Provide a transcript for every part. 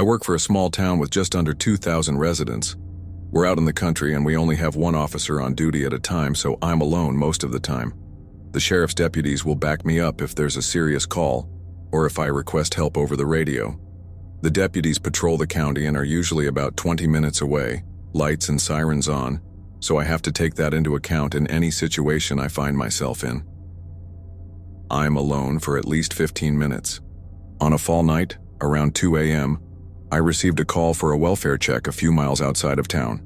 I work for a small town with just under 2,000 residents. We're out in the country and we only have one officer on duty at a time, so I'm alone most of the time. The sheriff's deputies will back me up if there's a serious call, or if I request help over the radio. The deputies patrol the county and are usually about 20 minutes away, lights and sirens on, so I have to take that into account in any situation I find myself in. I'm alone for at least 15 minutes. On a fall night, around 2 a.m., I received a call for a welfare check a few miles outside of town.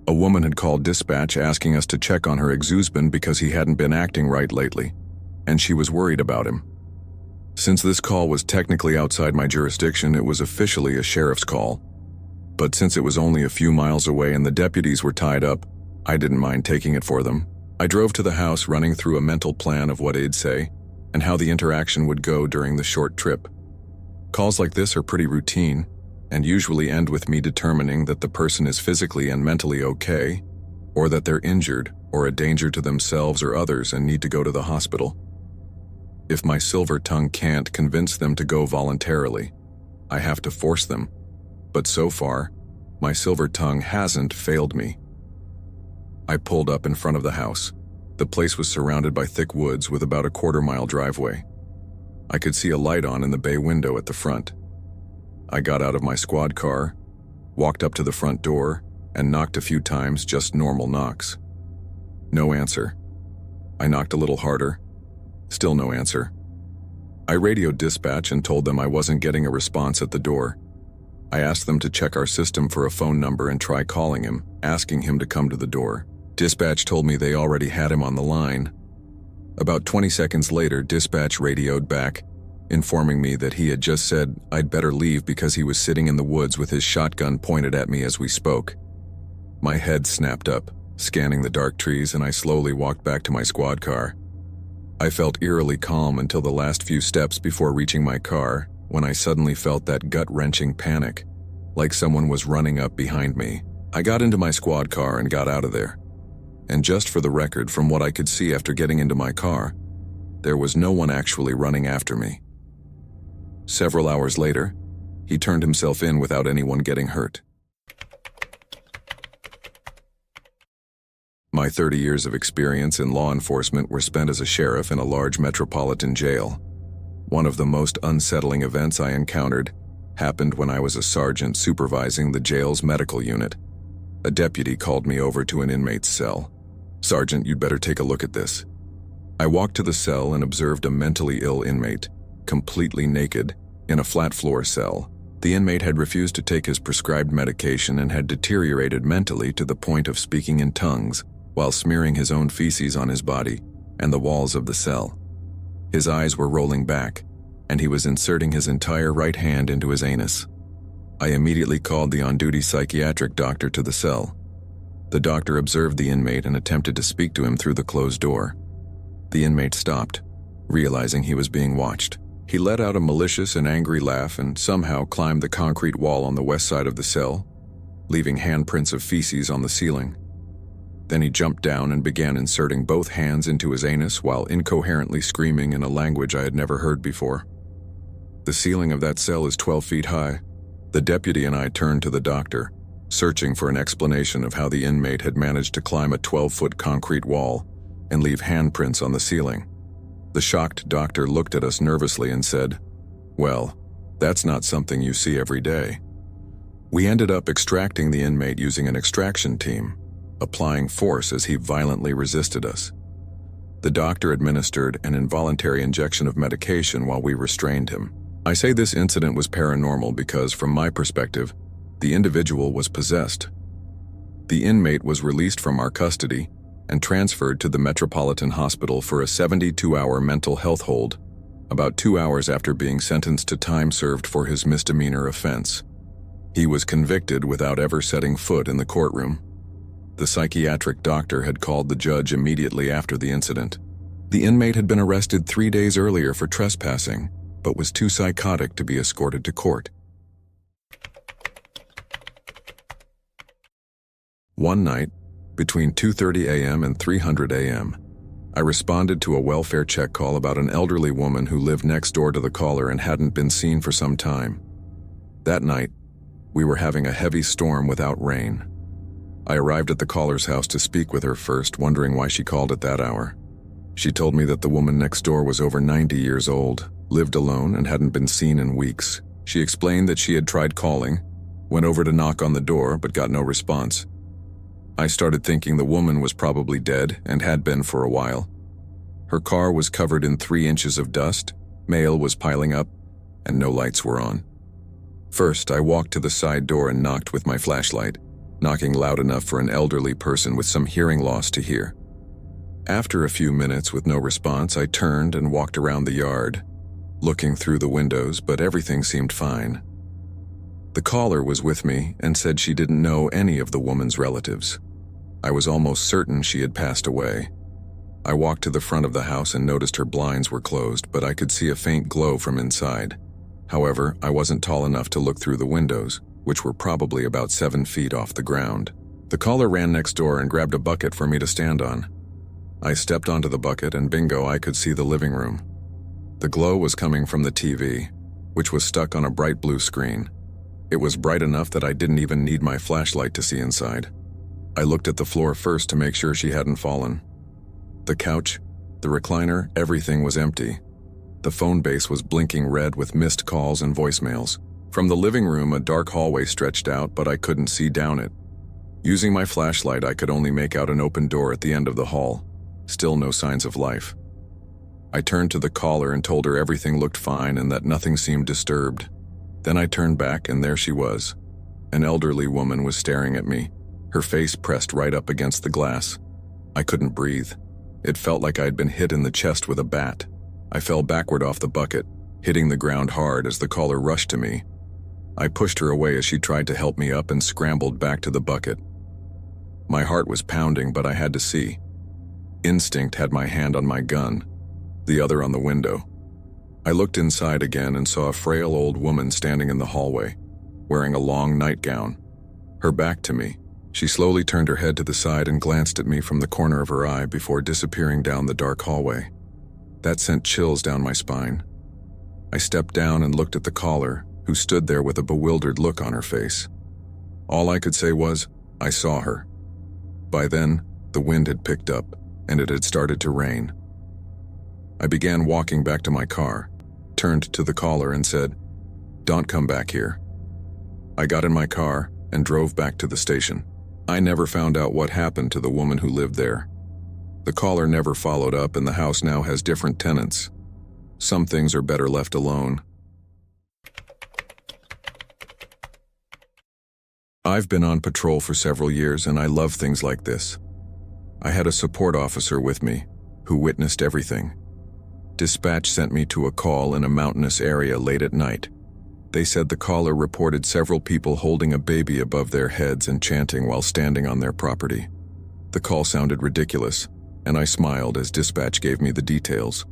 A woman had called dispatch asking us to check on her ex-husband because he hadn't been acting right lately, and she was worried about him. Since this call was technically outside my jurisdiction, it was officially a sheriff's call. But since it was only a few miles away and the deputies were tied up, I didn't mind taking it for them. I drove to the house running through a mental plan of what they'd say and how the interaction would go during the short trip. Calls like this are pretty routine and usually end with me determining that the person is physically and mentally okay, or that they're injured or a danger to themselves or others and need to go to the hospital. If my silver tongue can't convince them to go voluntarily, I have to force them. But so far, my silver tongue hasn't failed me. I pulled up in front of the house. The place was surrounded by thick woods with about a quarter-mile driveway. I could see a light on in the bay window at the front. I got out of my squad car, walked up to the front door, and knocked a few times, just normal knocks. No answer. I knocked a little harder. Still no answer. I radioed dispatch and told them I wasn't getting a response at the door. I asked them to check our system for a phone number and try calling him, asking him to come to the door. Dispatch told me they already had him on the line. About 20 seconds later, dispatch radioed back, informing me that he had just said I'd better leave because he was sitting in the woods with his shotgun pointed at me as we spoke. My head snapped up, scanning the dark trees, and I slowly walked back to my squad car. I felt eerily calm until the last few steps before reaching my car, when I suddenly felt that gut-wrenching panic, like someone was running up behind me. I got into my squad car and got out of there. And just for the record, from what I could see after getting into my car, there was no one actually running after me. Several hours later, he turned himself in without anyone getting hurt. My 30 years of experience in law enforcement were spent as a sheriff in a large metropolitan jail. One of the most unsettling events I encountered happened when I was a sergeant supervising the jail's medical unit. A deputy called me over to an inmate's cell. "Sergeant, you'd better take a look at this." I walked to the cell and observed a mentally ill inmate, completely naked, in a flat-floor cell. The inmate had refused to take his prescribed medication and had deteriorated mentally to the point of speaking in tongues while smearing his own feces on his body and the walls of the cell. His eyes were rolling back, and he was inserting his entire right hand into his anus. I immediately called the on-duty psychiatric doctor to the cell. The doctor observed the inmate and attempted to speak to him through the closed door. The inmate stopped, realizing he was being watched. He let out a malicious and angry laugh and somehow climbed the concrete wall on the west side of the cell, leaving handprints of feces on the ceiling. Then he jumped down and began inserting both hands into his anus while incoherently screaming in a language I had never heard before. The ceiling of that cell is 12 feet high. The deputy and I turned to the doctor, searching for an explanation of how the inmate had managed to climb a 12-foot concrete wall and leave handprints on the ceiling. The shocked doctor looked at us nervously and said, "Well, that's not something you see every day." We ended up extracting the inmate using an extraction team, applying force as he violently resisted us. The doctor administered an involuntary injection of medication while we restrained him. I say this incident was paranormal because, from my perspective, the individual was possessed. The inmate was released from our custody and transferred to the Metropolitan Hospital for a 72-hour mental health hold, about 2 hours after being sentenced to time served for his misdemeanor offense. He was convicted without ever setting foot in the courtroom. The psychiatric doctor had called the judge immediately after the incident. The inmate had been arrested 3 days earlier for trespassing, but was too psychotic to be escorted to court. One night, between 2:30 a.m. and 3:00 a.m., I responded to a welfare check call about an elderly woman who lived next door to the caller and hadn't been seen for some time. That night, we were having a heavy storm without rain. I arrived at the caller's house to speak with her first, wondering why she called at that hour. She told me that the woman next door was over 90 years old, lived alone, and hadn't been seen in weeks. She explained that she had tried calling, went over to knock on the door, but got no response. I started thinking the woman was probably dead and had been for a while. Her car was covered in 3 inches of dust, mail was piling up, and no lights were on. First, I walked to the side door and knocked with my flashlight, knocking loud enough for an elderly person with some hearing loss to hear. After a few minutes with no response, I turned and walked around the yard, looking through the windows, but everything seemed fine. The caller was with me and said she didn't know any of the woman's relatives. I was almost certain she had passed away. I walked to the front of the house and noticed her blinds were closed, but I could see a faint glow from inside. However, I wasn't tall enough to look through the windows, which were probably about 7 feet off the ground. The caller ran next door and grabbed a bucket for me to stand on. I stepped onto the bucket and bingo, I could see the living room. The glow was coming from the TV, which was stuck on a bright blue screen. It was bright enough that I didn't even need my flashlight to see inside. I looked at the floor first to make sure she hadn't fallen. The couch, the recliner, everything was empty. The phone base was blinking red with missed calls and voicemails. From the living room, a dark hallway stretched out, but I couldn't see down it. Using my flashlight, I could only make out an open door at the end of the hall. Still no signs of life. I turned to the caller and told her everything looked fine and that nothing seemed disturbed. Then I turned back and there she was. An elderly woman was staring at me, her face pressed right up against the glass. I couldn't breathe. It felt like I had been hit in the chest with a bat. I fell backward off the bucket, hitting the ground hard as the caller rushed to me. I pushed her away as she tried to help me up and scrambled back to the bucket. My heart was pounding, but I had to see. Instinct had my hand on my gun, the other on the window. I looked inside again and saw a frail old woman standing in the hallway, wearing a long nightgown, her back to me. She slowly turned her head to the side and glanced at me from the corner of her eye before disappearing down the dark hallway. That sent chills down my spine. I stepped down and looked at the caller, who stood there with a bewildered look on her face. All I could say was, I saw her. By then, the wind had picked up, and it had started to rain. I began walking back to my car, turned to the caller and said, "Don't come back here." I got in my car and drove back to the station. I never found out what happened to the woman who lived there. The caller never followed up, and the house now has different tenants. Some things are better left alone. I've been on patrol for several years, and I love things like this. I had a support officer with me, who witnessed everything. Dispatch sent me to a call in a mountainous area late at night. They said the caller reported several people holding a baby above their heads and chanting while standing on their property. The call sounded ridiculous, and I smiled as dispatch gave me the details.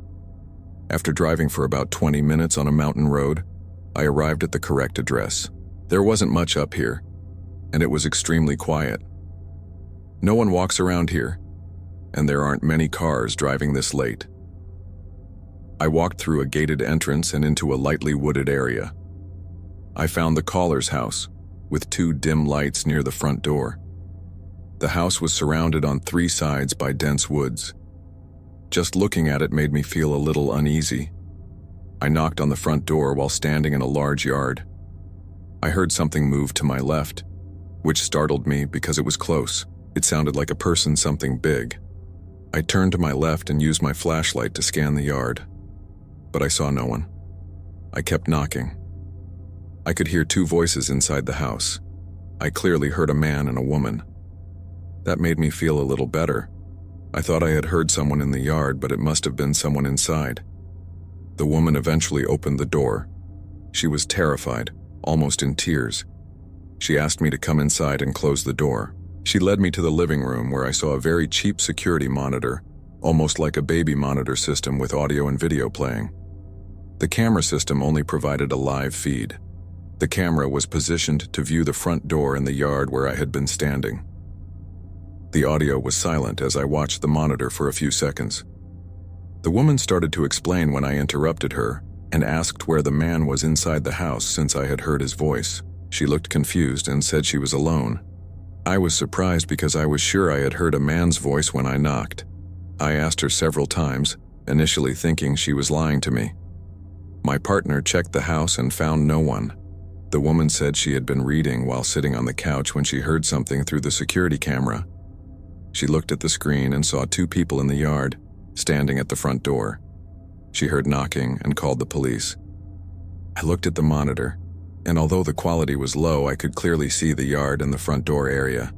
After driving for about 20 minutes on a mountain road, I arrived at the correct address. There wasn't much up here, and it was extremely quiet. No one walks around here, and there aren't many cars driving this late. I walked through a gated entrance and into a lightly wooded area. I found the caller's house, with 2 dim lights near the front door. The house was surrounded on 3 sides by dense woods. Just looking at it made me feel a little uneasy. I knocked on the front door while standing in a large yard. I heard something move to my left, which startled me because it was close. It sounded like a person, something big. I turned to my left and used my flashlight to scan the yard, but I saw no one. I kept knocking. I could hear 2 voices inside the house. I clearly heard a man and a woman. That made me feel a little better. I thought I had heard someone in the yard, but it must have been someone inside. The woman eventually opened the door. She was terrified, almost in tears. She asked me to come inside and close the door. She led me to the living room where I saw a very cheap security monitor, almost like a baby monitor system with audio and video playing. The camera system only provided a live feed. The camera was positioned to view the front door in the yard where I had been standing. The audio was silent as I watched the monitor for a few seconds. The woman started to explain when I interrupted her, and asked where the man was inside the house since I had heard his voice. She looked confused and said she was alone. I was surprised because I was sure I had heard a man's voice when I knocked. I asked her several times, initially thinking she was lying to me. My partner checked the house and found no one. The woman said she had been reading while sitting on the couch when she heard something through the security camera. She looked at the screen and saw 2 people in the yard, standing at the front door. She heard knocking and called the police. I looked at the monitor, and although the quality was low, I could clearly see the yard and the front door area.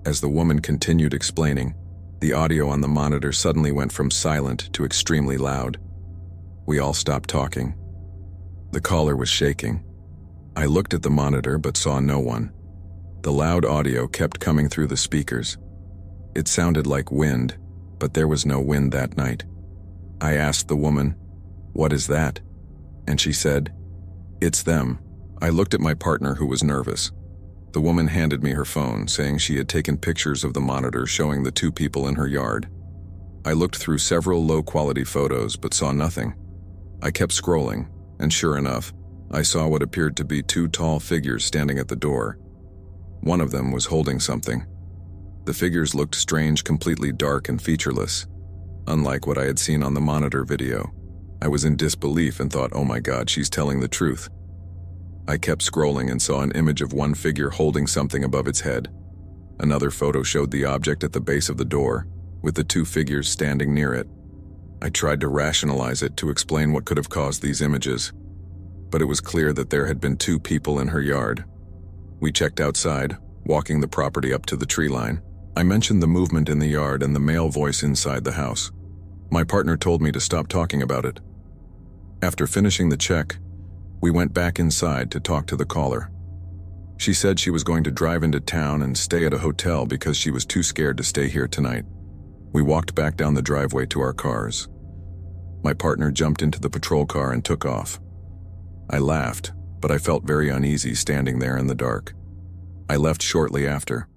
As the woman continued explaining, the audio on the monitor suddenly went from silent to extremely loud. We all stopped talking. The caller was shaking. I looked at the monitor but saw no one. The loud audio kept coming through the speakers. It sounded like wind, but there was no wind that night. I asked the woman, "What is that?" And she said, "It's them." I looked at my partner, who was nervous. The woman handed me her phone, saying she had taken pictures of the monitor showing the 2 people in her yard. I looked through several low-quality photos but saw nothing. I kept scrolling, and sure enough, I saw what appeared to be 2 tall figures standing at the door. One of them was holding something. The figures looked strange, completely dark and featureless, unlike what I had seen on the monitor video. I was in disbelief and thought, oh my God, she's telling the truth. I kept scrolling and saw an image of one figure holding something above its head. Another photo showed the object at the base of the door, with the 2 figures standing near it. I tried to rationalize it to explain what could have caused these images, but it was clear that there had been 2 people in her yard. We checked outside, walking the property up to the tree line. I mentioned the movement in the yard and the male voice inside the house. My partner told me to stop talking about it. After finishing the check, we went back inside to talk to the caller. She said she was going to drive into town and stay at a hotel because she was too scared to stay here tonight. We walked back down the driveway to our cars. My partner jumped into the patrol car and took off. I laughed, but I felt very uneasy standing there in the dark. I left shortly after.